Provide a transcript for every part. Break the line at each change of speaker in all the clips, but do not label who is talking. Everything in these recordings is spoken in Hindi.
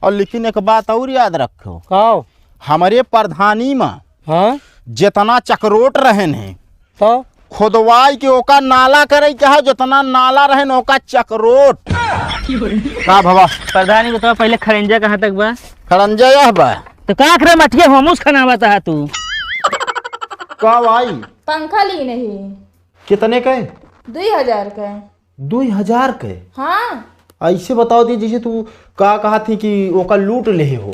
और लेकिन एक बात और याद रखो,
कहो
हमारे प्रधानी में
हाँ
जितना चक्रोट रहन है
तो
खुदवाई के ओका नाला करे चाहे जितना नाला रहन ओका चक्रोट का भवा
प्रधानी बताओ पहले खरंजा कहाँ तक बा?
खरंजा यह बा
तो का करे मठिया हमूस खाना बता तू।
का भाई
पंखा ली नहीं,
कितने के?
2000 का।
2000 के?
हाँ
ऐसे बताओ दी जैसे तू का कहा थी कि ओका लूट ले हो।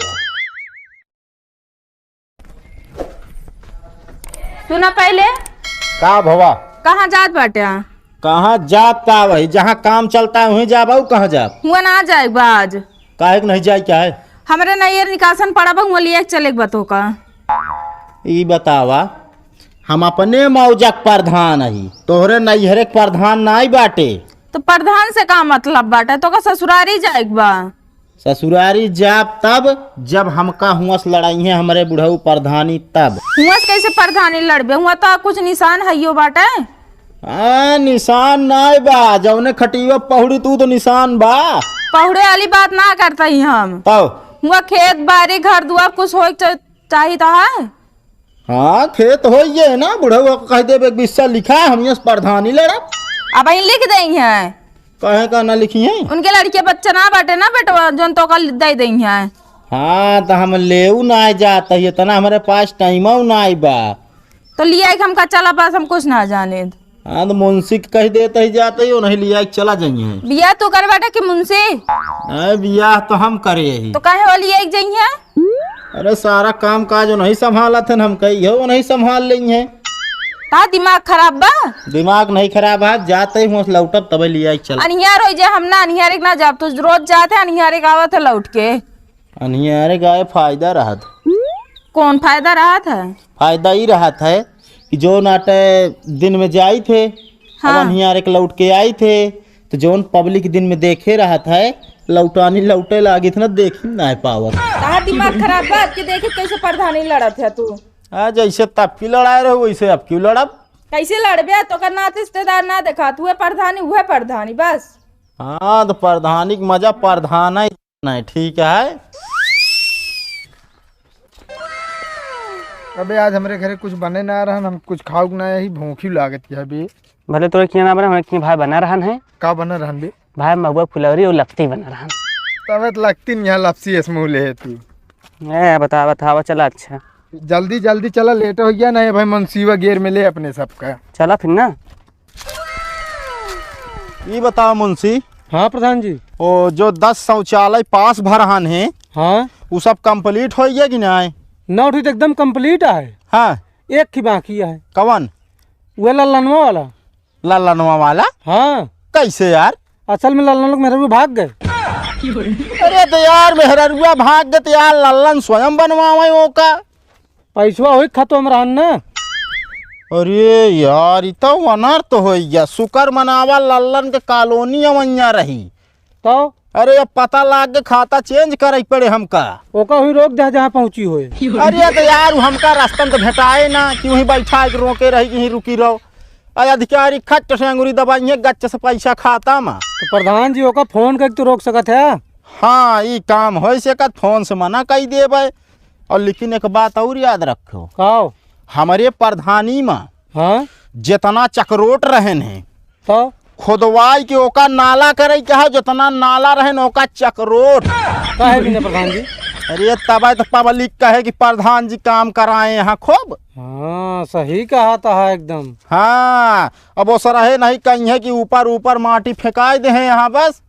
सुना पहले
का भवा
कहाँ जात बाटे?
कहाँ जात का वही जहाँ काम चलता है वहीं जा बाबू। कहाँ जा
हुआ ना जाए बाज
काहे के नहीं जाए क्या है?
हमरे नैयर निकासन पड़ा बा, हुआ लिए चले बतो का।
ई बतावा हम अपने मौजक प्रधान ही तोहरे नैहरे के प्रधान नाई बाटे।
तो प्रधान से का मतलब बाटे? तो का ससुरारी जाए बा?
ससुरारी जाब तब जब हमका हुआस लड़ाई है हमारे बुढ़ऊ प्रधानी तब।
हुआ कैसे प्रधानी लड़बे? हुआ तो कुछ निशान है बाटे।
निशान नाई बा, जौने खटियो पहुड़ी तू तो निशान बा।
पहुड़े वाली बात ना करता ही हम।
तो
हुआ खेत बाड़ी घर दुआर कुछ हो चाहिए तो है।
हाँ खेत हो ये ना बुढ़ऊ कह दे बिस्सा लिखा है हम प्रधानी लड़ा।
अब यही लिख दें है
कहे का ना लिखी है
उनके लड़के बच्चे ना बाटे ना बेटवा जोन तो का दे दें है।
हाँ तो हम लेऊ ना जाता है तना हमारे पास टाइम ना आई बा।
तो लिया हम का चला पास हम कुछ ना जाने।
हाँ तो मुंशी कह देते ही जाते ही नहीं लिया चला जाइए।
बिया तू कर बाटे कि मुंशी?
बियाह तो हम करे ही।
तो कहे वाली एक जाइए?
अरे सारा काम काज नहीं संभाला थे हम कही हो नहीं संभाल लेंगे।
ता दिमाग खराब बा?
दिमाग नहीं खराब है जाते ही लौटब तब लिया चला।
अनियार हो जाए हम ना अनियारे ना जाब तो रोज जाते अनियारे गावा थे लौट के।
अनियारे गाय फायदा रहा था।
कौन फायदा रहा था?
फायदा ही रहा था कि जो नाटे दिन में जाई थे
हाँ।
अब अनियारे के लौट के आई थे तो जोन पब्लिक दिन में देखे रहा था लौटानी लौटे लागी थी ना देख ही ना पावत।
ता दिमाग खराब बा कि देखे कैसे प्रधानी लड़त है तू।
जैसे तब की लड़ाई रहे वैसे अब क्यों लड़ब?
कैसे लड़बे? तो का नाते रिश्तेदार ना देखा तू प्रधानी प्रधानी बस।
हाँ तो प्रधानी का मजा प्रधान ही नहीं ठीक है।
अबे आज हमारे घरे कुछ बने ना रहन, हम कुछ खाऊ ना यही भूखी लागत है अभी।
भले तोरे किया ना बना हमारे भाई बना रहन है।
का बना रहन बे?
भाई महुआ फुलौरी और लपती बना रहन।
तब तो लगती नहीं है लपसी इसमें ले है तू।
बतावा चला। अच्छा
जल्दी जल्दी चला, लेट हो गया ना भाई मनसीवा गेर में ले अपने सबका।
चला फिर ना।
ये बताओ मुंशी
हाँ प्रधान जी।
वो जो 10 शौचालय पास भरहन है
हाँ
वो सब कंप्लीट हो गया कि नहीं?
ना उठी तो एकदम कंप्लीट है।
हाँ
एक की बाकी है।
कवन?
वो लल्लनवा वाला।
लल्लनवा वाला?
हाँ
कैसे यार?
असल में लल्लन लोग मेरे भाग गए।
अरे तो यार मेहरुआ भाग गए तो यार लल्लन स्वयं बनवावे ओका
पैसवा हो खत्म रहन ना।
अरे यार ये तो अनर्थ तो हो गया। शुक्र मनावा लल्लन के कॉलोनी अवैया रही
तो
अरे अब पता लाग के खाता चेंज करे पड़े हमका।
ओका हुई रोक जहाँ जहाँ पहुँची हो।
अरे तो यार हमका रास्ता में तो भेटाए ना कि वहीं बैठा के रोके रही कहीं रुकी रहो। अधिकारी खट से अंगूरी दबाइए गच्चे से पैसा खाता में।
तो प्रधान जी ओका फोन करके तो रोक सकत है।
हाँ ये काम हो सकत फोन से मना कर देवे। और लेकिन एक बात और याद रखो,
खाओ
हमारे प्रधानी में
हाँ
जितना चक्रोट रहन है
तो
खुदवाई के ओका नाला करे चाहे जितना नाला रहन ओका चक्रोट।
काहे भी ना प्रधान जी।
अरे तब तो पब्लिक कहे कि प्रधान जी काम कराए यहाँ खूब।
हाँ सही कहा था एकदम।
हाँ अब वो सर है नहीं कहीं है कि ऊपर ऊपर माटी फेंकाए दे हैं यहाँ बस।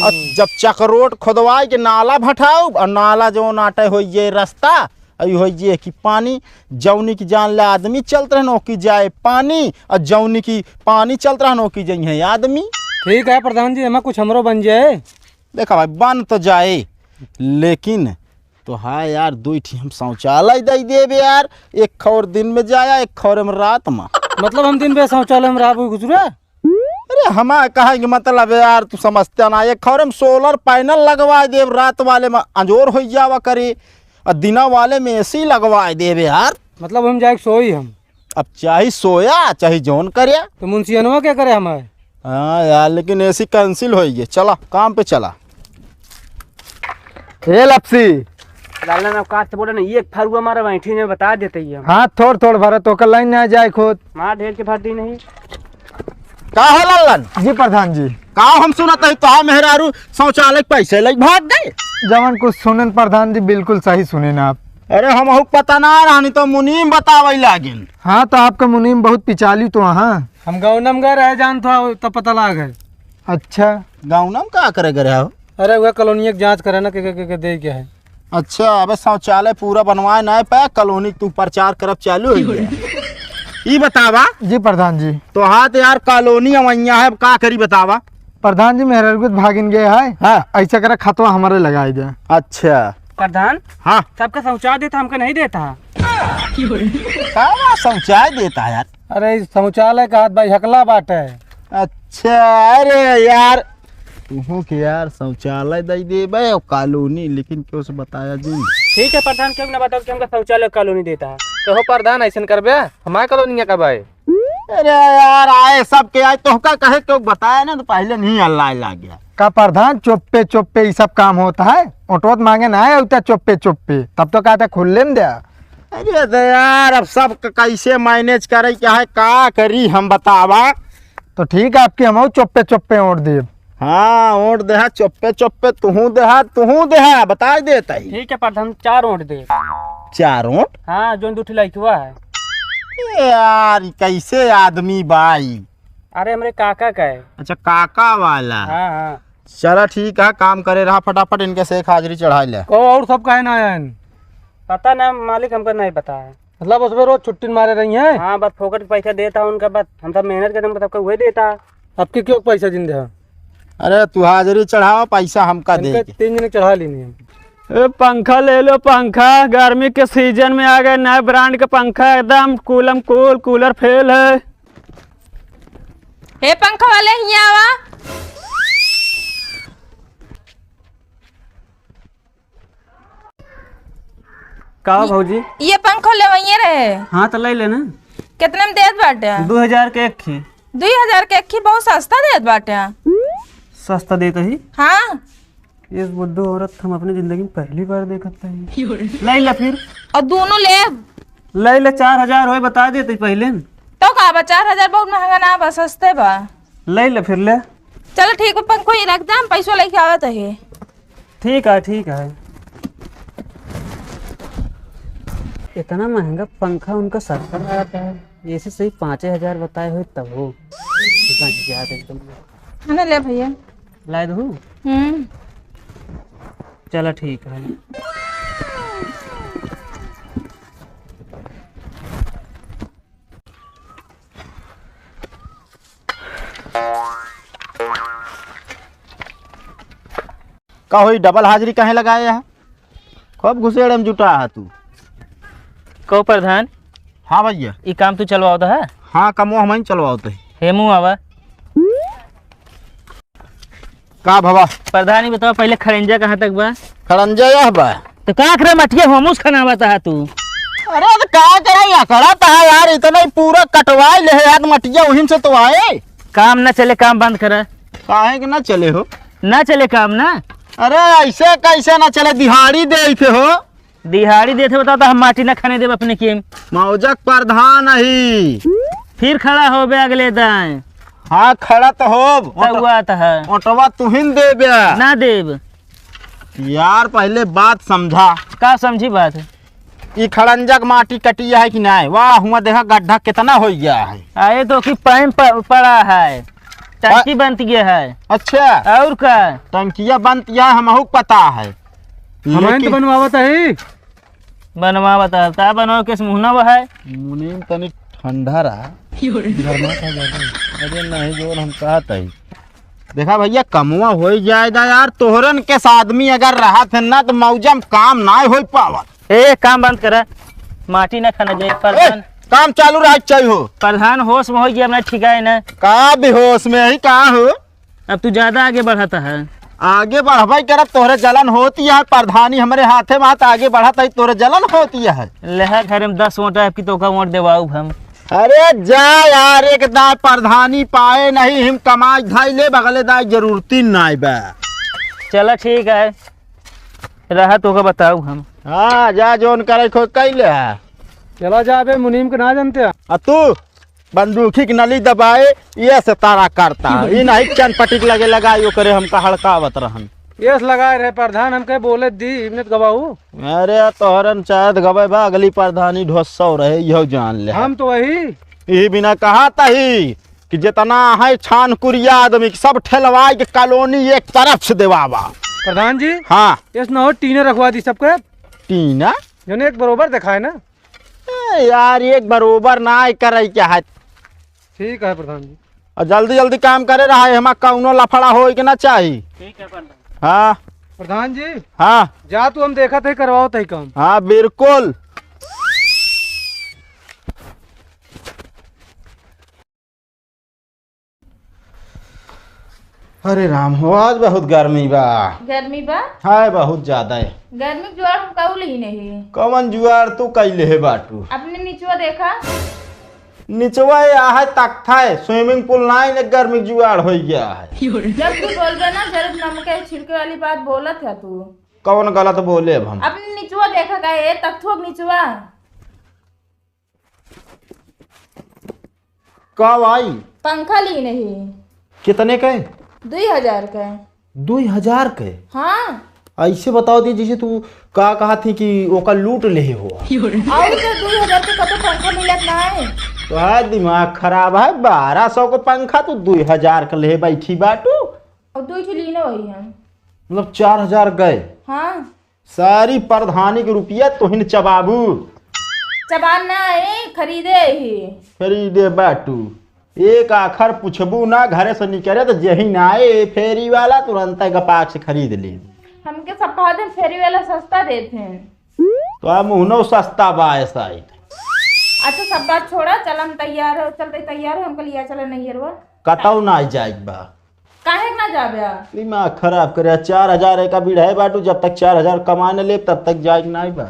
और जब चक्रोट खुदवाई के नाला भटाओ और नाला जो नाटे हो ये रास्ता अभी हो ये कि पानी जौनी की जान ले आदमी चलते रहे नौकी जाए पानी और जौनी की पानी चलते रहे नौकी जाइए आदमी।
ठीक है प्रधान जी हमें कुछ हमरो बन जाए।
देखा भाई बन तो जाए लेकिन तो हाँ यार 2 ठी हम शौचालय दे देवे यार। एक खौर दिन में जाया एक खौर में रात में।
मतलब हम दिन में शौचालय में रात गुजरा।
अरे हमारा कहा कि मतलब यार तू समझते ना एक खौर में सोलर पैनल लगवा दे रात वाले में अंजोर हो जावा करे और दिना वाले में एसी लगवा देवे यार।
मतलब हम जाए सोई हम।
अब चाहे सोया चाहे जौन करे।
तो मुंशियनवा क्या करे हमारे?
हाँ यार लेकिन एसी कैंसिल हो गई। चला काम पे चला।
ये लपसी
लालन अब काट से बोला ना एक फरुआ मारा बैठी ने बता देते ही हम।
हाँ थोड़ भरा तो लाइन ना जाए खुद।
मार ढेर के भरती नहीं।
का हो लल्लन?
जी प्रधान जी।
का हम सुनत है तो मेहरारू शौचालय के पैसे लग भाग गए।
जवन कुछ सुनन प्रधान जी बिल्कुल सही सुने ना आप।
अरे हम पता ना रानी तो मुनीम बतावे लागिन।
हाँ तो आपका मुनीम बहुत पिचाली तो हाँ।
हम गौनम गए रहे जान था तब पता लग गए।
अच्छा
गाँव का करे गए हो?
अरे वह कॉलोनी की जांच करे ना के दे क्या है।
अच्छा अबे शौचालय पूरा बनवाए ना पे कॉलोनी तू प्रचार करब चालू हो गया। ई बतावा
जी प्रधान जी।
तो हाथ यार कॉलोनी अवैया है का करी बतावा।
प्रधान जी मेहर भागिन गए है। हाँ ऐसा करे खतवा हमारे लगाए दे।
अच्छा
प्रधान
हाँ
सबका शौचालय देता हमको नहीं देता।
का शौचालय देता है यार?
अरे शौचालय का हाथ भाई हकला बाट है।
अच्छा अरे यार तू के यार शौचालय दे देबे और कॉलोनी लेकिन क्यों से बताया जी।
ठीक है प्रधान क्यों ना बताओ कि हमका शौचालय कॉलोनी देता है।
तो हो प्रधान ऐसा करबे हमारे कॉलोनी का भाई।
अरे यार आए सब के आए तो का कहे क्यों बताया ना तो पहले नहीं अल्लाह लग गया।
का प्रधान चुप्पे ये सब काम होता है। ऑटोत मांगे ना है उतना चुप्पे तब तो कहते खुले में दिया।
अरे तो यार अब सब कैसे मैनेज करे क्या है का करी हम बतावा।
तो ठीक है आपकी हम चुप्पे ओट दे।
हाँ ओट दे चुप्पे तू दे बता देता ही।
ठीक है प्रधान 4 ओट दे।
4 ओट?
हाँ जो 2 लड़कुआ है।
यार कैसे आदमी बाई।
अरे हमारे काका का है।
अच्छा काका वाला।
हाँ हाँ
चलो ठीक है काम करे रहा फटाफट इनके से एक हाजिरी चढ़ा ले।
और सब कहे ना आए
पता ना मालिक हमको नहीं पता है।
मतलब उसमें रोज छुट्टी मारे रही है।
हाँ बस फोकट पैसा देता उनका बस हम सब मेहनत करते हैं सबका वही देता।
आपके क्यों पैसा जिंदे है।
अरे तू हाजिरी चढ़ाओ पैसा हमका दे।
3 जने चढ़ा लेनी है।
पंखा ले लो पंखा गर्मी के सीजन में आ गए नए ब्रांड का पंखा एकदम कूलम कूलर फेल है।
हे पंखा वाले यहाँ आवा।
का भौजी?
ये पंखो ले वही रहे।
हाँ तो ले लेना।
कितने में देत बाटे?
2000 के एक थी।
2000 के एक बहुत सस्ता देत बाटे।
सस्ता देता ही।
हाँ
इस बुड्ढो औरत हम अपनी जिंदगी में पहली बार देखते हैं। ले ले फिर।
और दोनों ले
4000 हो बता देते पहले।
तो का बा 4000 बहुत महंगा ना बा सस्ते बा।
ले फिर ले।
चलो ठीक है पंखो ही रख दे हम पैसों लेके आवत है।
ठीक है। इतना महंगा पंखा उनका सस्ता आता है। ऐसे सही 5000 बताए हुए तब हो एकदम।
है ले भैया
ला दू। चलो ठीक है।
का हुई डबल हाजिरी कहे लगाए है? खूब घुसेड़े में जुटा है तू।
को प्रधान
हाँ भैया
ये काम तू चलवाओ तो है।
हाँ कमो हम ही चलवाओ तो
हेमू आवा।
का भवा
प्रधान ही बताओ पहले खड़ंजा कहाँ तक बा?
खड़ंजा यह बा
तो का करे मटिया हमूस खनावता है तू।
अरे तो का करे या करा था यार इतना ही पूरा कटवाई ले यार मटिया वहीं से तो आए।
काम ना चले काम बंद करा।
काहे कि ना चले हो?
ना चले काम ना।
अरे ऐसे कैसे ना चले दिहाड़ी दे थे हो।
दिहाड़ी देते बताओ तो हम माटी ना खाने देव अपने के।
मौजक प्रधान ही
फिर खड़ा हो बे अगले दाएं।
हाँ खड़ा तो हो
हुआ है
ऑटोवा तुहिन दे बे
ना देव।
यार पहले बात समझा।
का समझी बात?
ये खड़ंजक माटी कटिया है कि नहीं? वाह हुआ देखा गड्ढा कितना हो गया है।
आए तो कि पाइप पड़ा है टंकी बनती गया है।
अच्छा
और का
टंकिया बनती है हमहू पता है।
हमारे तो बनवावत है।
बनवा बता बनवा के मुहना वो है।
मुनीम तनी ठंडा रहा। अरे नहीं जो हम कहते ही देखा भैया कमुआ हो जाएगा यार। तोहरन के आदमी अगर रहा थे ना तो मौजम काम ना हो पावत।
ए काम बंद करा माटी ना खाना जाए। प्रधान
काम चालू रहा चाहिए हो।
प्रधान होश में हो गया अपना ठीक है ना।
का बेहोश में ही का हो।
अब तू ज्यादा आगे बढ़ाता है।
आगे बढ़ाई करब तोहरे जलन होती है। प्रधानी हमारे हाथे में हाथ आगे बढ़ाता है तोहरे जलन होती है।
लहा घर में 10 वोट है तो का वोट देवाऊ हम।
अरे जा यार एक दाई प्रधानी पाए नहीं हम कमाई धाई ले बगले दाई जरूरती नहीं बा।
चलो ठीक है रहा तो का बताऊ हम।
हाँ जा जोन करे खो कैले है।
चला जाबे मुनीम के ना जानते हैं।
आ तू बंदूकी की नली दबाए ये से तारा करता ये नहीं चन पटिक लगे लगाई करे हमका हड़कावत रहन।
यस लगाए रहे प्रधान हमके बोले दी इमने गवाहू।
अरे तोहरन शायद गवे बा अगली प्रधानी ढोसौ रहे यहो जान ले।
हम तो वही
यही बिना कहा तही कि जितना है छान कुरिया आदमी सब ठेलवाई के कॉलोनी एक तरफ से देवावा।
प्रधान जी
हाँ
यस न हो टीने रखवा दी सबके
टीना
जो एक बरोबर दिखाए ना।
यार एक बरोबर ना करे क्या है।
ठीक है प्रधान जी।
और जल्दी जल्दी काम करे रहा है हमारा कौनो लफड़ा हो के ना चाहिए।
ठीक है प्रधान।
हाँ
प्रधान जी
हाँ
जा तू हम देखा थे करवाओ तही काम।
हाँ बिल्कुल। अरे राम हो आज बहुत गर्मी बा।
गर्मी बा
है बहुत ज्यादा है।
गर्मी के जुआर हम कहू ही नहीं।
कौन जुआर तू कैले है बाटू।
अपने नीचवा देखा
निचवा है तख्ता है स्विमिंग पूल ना ही गर्मी जुआर हो गया है।
जब तू बोलबे ना जरूर नमक छिड़के वाली बात बोलत है तू।
कौन गलत बोले अब हम।
अपने नीचवा देखा का ये तख्तो नीचवा
कब आई।
पंखा ली नहीं।
कितने के
2000 का।
2000 के।
हाँ
ऐसे बताओ दी जैसे तू का कहा थी कि ओका लूट ले हो।
और तो 2000 के कतो पंखा मिलत ना है।
तो है दिमाग खराब है 1200 को पंखा तू 2000 का ले बैठी बाटू।
और 2 ठो लीने वही हम।
मतलब 4000 गए।
हाँ
सारी प्रधानी के रुपया तुहिन चबाबू।
चबान ना है खरीदे ही।
खरीदे बाटू एक आखर पूछबू ना घरे से निकले तो जही ना आए फेरी वाला तुरंत गपाक से खरीद ले।
हमके सब कहा थे फेरी वाला सस्ता देते हैं।
तो आ मुहनो सस्ता बा ऐसा ही।
अच्छा सब बात छोड़ा चल हम तैयार हो चलते तैयार हो हमको लिया चले नहीं हरवा
कतौ ना जाए बा।
काहे ना जाबे
दिमाग खराब करे 4000 का बीड़ है बाटू जब तक 4000 कमाने ले तब तक जाए ना बा।